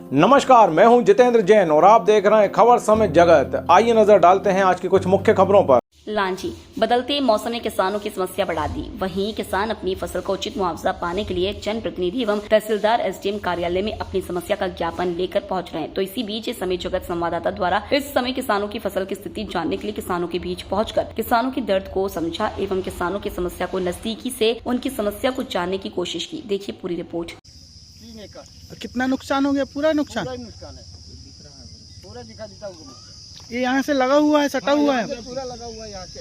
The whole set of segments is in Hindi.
नमस्कार, मैं हूं जितेंद्र जैन और आप देख रहे हैं खबर समय जगत। आइए नजर डालते हैं आज की कुछ मुख्य खबरों पर। लांजी, बदलते मौसम ने किसानों की समस्या बढ़ा दी। वहीं किसान अपनी फसल का उचित मुआवजा पाने के लिए जनप्रतिनिधि एवं तहसीलदार एसडीएम कार्यालय में अपनी समस्या का ज्ञापन लेकर पहुंच रहे हैं। तो इसी बीच समय जगत संवाददाता द्वारा इस समय किसानों की फसल की स्थिति जानने के लिए किसानों के बीच पहुंचकर किसानों के दर्द को समझा एवं किसानों की समस्या को नजदीकी से उनकी समस्या को जानने की कोशिश की। देखिए पूरी रिपोर्ट। कितना नुकसान हो गया? पूरा नुकसान है, पूरा दिखा देता हूँ। ये यहाँ से लगा हुआ है, सटा हुआ है, पूरा लगा हुआ है यहाँ से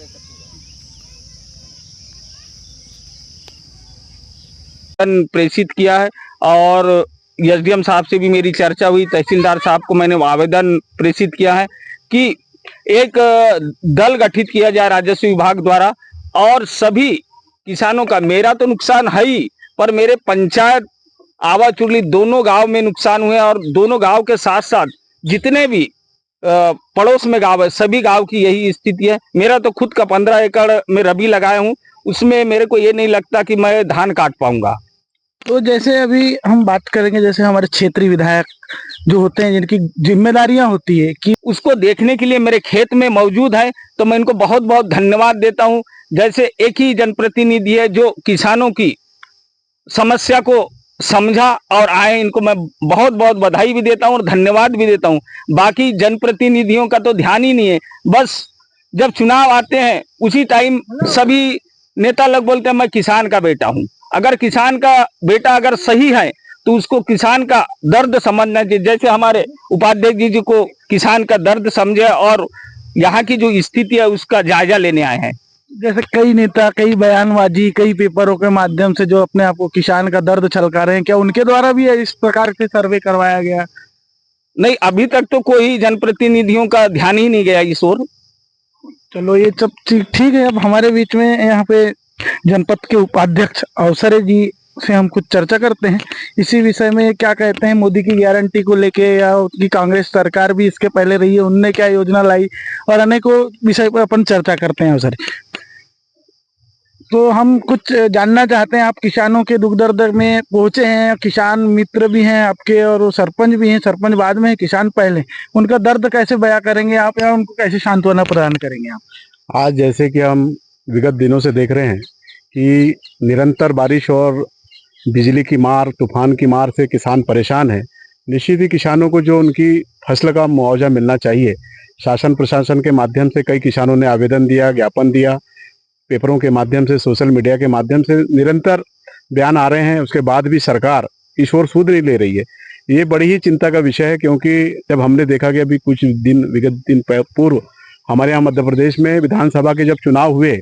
प्रेषित किया है और एसडीएम साहब से भी मेरी चर्चा हुई। तहसीलदार साहब को मैंने आवेदन प्रेषित किया है कि एक दल गठित किया जाए राजस्व विभाग द्वारा और सभी किसानों का, मेरा तो नुकसान है ही पर मेरे पंचायत आवा चुरली दोनों गांव में नुकसान हुए और दोनों गांव के साथ साथ जितने भी पड़ोस में गांव है सभी गांव की यही स्थिति है। मेरा तो खुद का 15 एकड़ में रबी लगाया हूं, उसमें मेरे को ये नहीं लगता कि मैं धान काट पाऊंगा। तो जैसे अभी हम बात करेंगे, जैसे हमारे क्षेत्रीय विधायक जो होते हैं जिनकी जिम्मेदारियां होती है कि उसको देखने के लिए मेरे खेत में मौजूद है, तो मैं इनको बहुत बहुत धन्यवाद देता हूं। जैसे एक ही जनप्रतिनिधि है जो किसानों की समस्या को समझा और आए, इनको मैं बहुत बहुत बधाई भी देता हूं और धन्यवाद भी देता हूं। बाकी जनप्रतिनिधियों का तो ध्यान ही नहीं है, बस जब चुनाव आते हैं उसी टाइम सभी नेता लोग बोलते हैं मैं किसान का बेटा हूं। अगर किसान का बेटा अगर सही है तो उसको किसान का दर्द समझना चाहिए। जैसे हमारे उपाध्यक्ष जी को किसान का दर्द समझे और यहाँ की जो स्थिति है उसका जायजा लेने आए हैं। जैसे कई नेता, कई बयानबाजी, कई पेपरों के माध्यम से जो अपने आप को किसान का दर्द छलका रहे हैं, क्या उनके द्वारा भी इस प्रकार के सर्वे करवाया गया? नहीं, अभी तक तो कोई जनप्रतिनिधियों का ध्यान ही नहीं गया इस ओर। चलो ये सब ठीक है। अब हमारे बीच में यहाँ पे जनपद के उपाध्यक्ष अवसरे जी से हम कुछ चर्चा करते हैं इसी विषय में। क्या कहते हैं मोदी की गारंटी को लेके, या उनकी कांग्रेस सरकार भी इसके पहले रही है, उनने क्या योजना लाई, और अनेकों विषय पर अपन चर्चा करते हैं अवसर। तो हम कुछ जानना चाहते हैं, आप किसानों के दुख दर्द में पहुंचे हैं, किसान मित्र भी हैं आपके और सरपंच भी हैं। सरपंच बाद में है, किसान पहले। उनका दर्द कैसे बयां करेंगे आप, या उनको कैसे सांत्वना प्रदान करेंगे आप? आज जैसे कि हम विगत दिनों से देख रहे हैं कि निरंतर बारिश और बिजली की मार, तूफान की मार से किसान परेशान है। निश्चित ही किसानों को जो उनकी फसल का मुआवजा मिलना चाहिए, शासन प्रशासन के माध्यम से कई किसानों ने आवेदन दिया, ज्ञापन दिया, पेपरों के माध्यम से, सोशल मीडिया के माध्यम से निरंतर बयान आ रहे हैं। उसके बाद भी सरकार इस ओर सूद नहीं ले रही है। ये बड़ी ही चिंता का विषय है, क्योंकि जब हमने देखा कि अभी कुछ दिन विगत दिन पूर्व हमारे यहाँ मध्य प्रदेश में विधानसभा के जब चुनाव हुए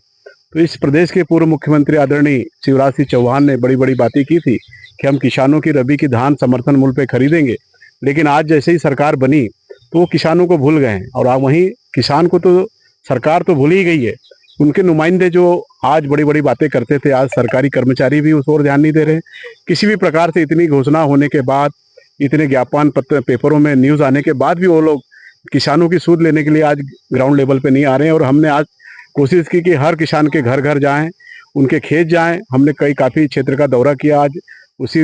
तो इस प्रदेश के पूर्व मुख्यमंत्री आदरणीय शिवराज सिंह चौहान ने बड़ी बड़ी बातें की थी कि हम किसानों की रबी की धान समर्थन मूल्य पे खरीदेंगे। लेकिन आज जैसे ही सरकार बनी तो वो किसानों को भूल गए हैं, और अब वहीं किसान को तो सरकार तो भूल ही गई है। उनके नुमाइंदे जो आज बड़ी बड़ी बातें करते थे, आज सरकारी कर्मचारी भी उस ओर ध्यान नहीं दे रहे। किसी भी प्रकार से इतनी घोषणा होने के बाद, इतने ज्ञापन पत्र पेपरों में न्यूज़ आने के बाद भी वो लोग किसानों की सूद लेने के लिए आज ग्राउंड लेवल पे नहीं आ रहे हैं। और हमने आज कोशिश की कि हर किसान के घर घर जाएं, उनके खेत जाएं। हमने काफ़ी क्षेत्र का दौरा किया। आज उसी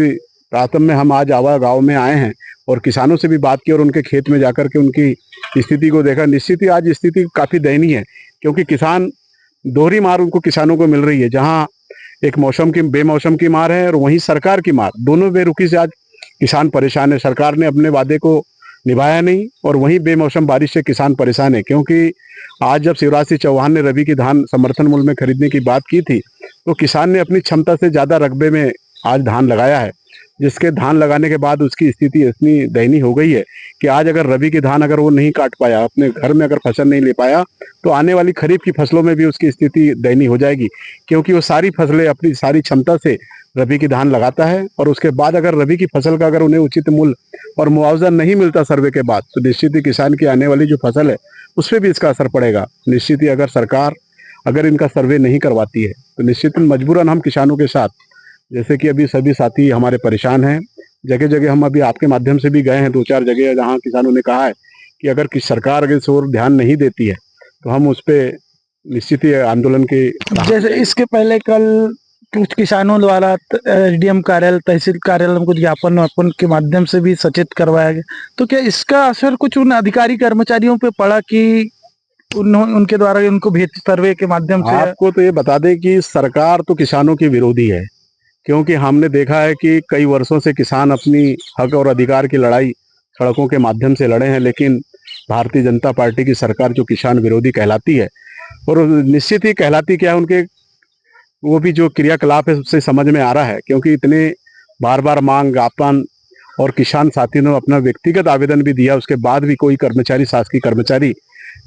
रातम में हम आज आवा गाँव में आए हैं और किसानों से भी बात की और उनके खेत में जाकर के उनकी स्थिति को देखा। निश्चित ही आज स्थिति काफ़ी दयनीय है, क्योंकि किसान दोहरी मार उनको किसानों को मिल रही है। जहां एक मौसम की बेमौसम की मार है और वहीं सरकार की मार, दोनों बेरुखी से आज किसान परेशान है। सरकार ने अपने वादे को निभाया नहीं और वहीं बेमौसम बारिश से किसान परेशान है। क्योंकि आज जब शिवराज सिंह चौहान ने रबी की धान समर्थन मूल्य में खरीदने की बात की थी तो किसान ने अपनी क्षमता से ज़्यादा रकबे में आज धान लगाया है, जिसके धान लगाने के बाद उसकी स्थिति इतनी दयनीय हो गई है कि आज अगर रबी की धान अगर वो नहीं काट पाया, अपने घर में अगर फसल नहीं ले पाया, तो आने वाली खरीफ की फसलों में भी उसकी स्थिति दयनीय हो जाएगी। क्योंकि वो सारी फसलें अपनी सारी क्षमता से रबी की धान लगाता है और उसके बाद अगर रबी की फसल का अगर उन्हें उचित मूल्य और मुआवजा नहीं मिलता सर्वे के बाद, तो निश्चित ही किसान की आने वाली जो फसल है उस पर भी इसका असर पड़ेगा। निश्चित ही अगर सरकार अगर इनका सर्वे नहीं करवाती है तो निश्चित मजबूरन हम किसानों के साथ, जैसे कि अभी सभी साथी हमारे परेशान हैं, जगह जगह हम अभी आपके माध्यम से भी गए हैं 2-4 जगह जहां किसानों ने कहा है कि अगर किसी सरकार अगर इस ओर ध्यान नहीं देती है तो हम उस पर निश्चित ही आंदोलन के। जैसे इसके पहले कल कुछ किसानों द्वारा एसडीएम कार्यालय, तहसील कार्यालय में कुछ ज्ञापन वापन के माध्यम से भी सचेत करवाया गया, तो क्या इसका असर कुछ उन अधिकारी कर्मचारियों पे पड़ा कि उनके द्वारा उनको भेज सर्वे के माध्यम से? आपको तो ये बता दें कि सरकार तो किसानों की विरोधी है, क्योंकि हमने देखा है कि कई वर्षों से किसान अपनी हक और अधिकार की लड़ाई सड़कों के माध्यम से लड़े हैं, लेकिन भारतीय जनता पार्टी की सरकार जो किसान विरोधी कहलाती है, और निश्चित ही कहलाती क्या है, उनके वो भी जो क्रियाकलाप है उससे समझ में आ रहा है, क्योंकि इतने बार बार मांग ज्ञापन और किसान साथी ने अपना व्यक्तिगत आवेदन भी दिया, उसके बाद भी कोई कर्मचारी, शासकीय कर्मचारी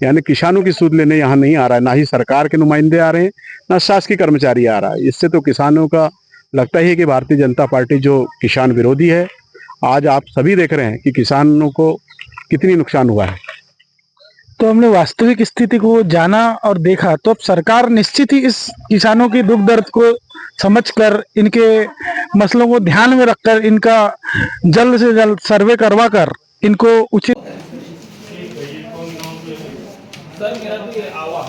यानी किसानों की सूद लेने यहाँ नहीं आ रहा है। ना ही सरकार के नुमाइंदे आ रहे हैं, ना शासकीय कर्मचारी आ रहा है। इससे तो किसानों का लगता ही है कि भारतीय जनता पार्टी जो किसान विरोधी है। आज आप सभी देख रहे हैं कि किसानों को कितनी नुकसान हुआ है। तो हमने वास्तविक स्थिति को जाना और देखा, तो अब सरकार निश्चित ही इस किसानों के दुख दर्द को समझकर, इनके मसलों को ध्यान में रखकर, इनका जल्द से जल्द सर्वे करवाकर इनको उचित। सर मेरा तो ये आवा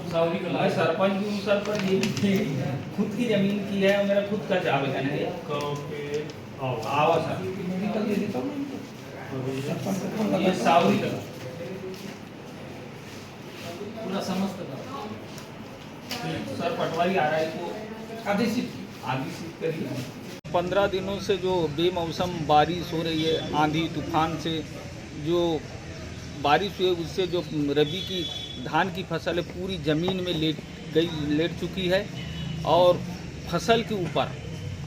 सावरी का मैं सरपंच हूँ सर, पर ये भी खुद की जमीन की है और मेरा खुद का आवेदन है। आवा सर ये सावरी का पूरा समस्त सर पटवारी आ रहा है को आधी सीट करिए। 15 दिनों से जो बेमौसम बारिश हो रही है, आंधी तूफान से जो बारिश हुई, उससे जो रबी की धान की फसल है पूरी ज़मीन में लेट चुकी है। और फसल के ऊपर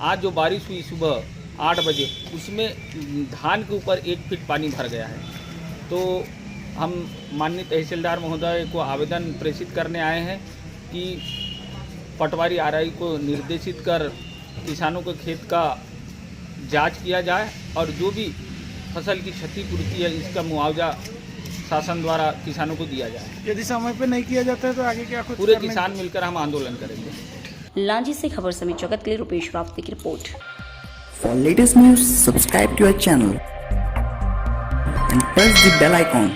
आज जो बारिश हुई सुबह 8 बजे, उसमें धान के ऊपर 1 फीट पानी भर गया है। तो हम माननीय तहसीलदार महोदय को आवेदन प्रेषित करने आए हैं कि पटवारी आरआई को निर्देशित कर किसानों के खेत का जांच किया जाए और जो भी फसल की क्षतिपूर्ति है इसका मुआवजा शासन द्वारा किसानों को दिया जाए। यदि समय पे नहीं किया जाता है तो आगे क्या? पूरे किसान मिलकर हम आंदोलन करेंगे। लांजी से खबर समित जगत के लिए रुपेश रावते की report. For latest news, subscribe to our channel and press the bell icon.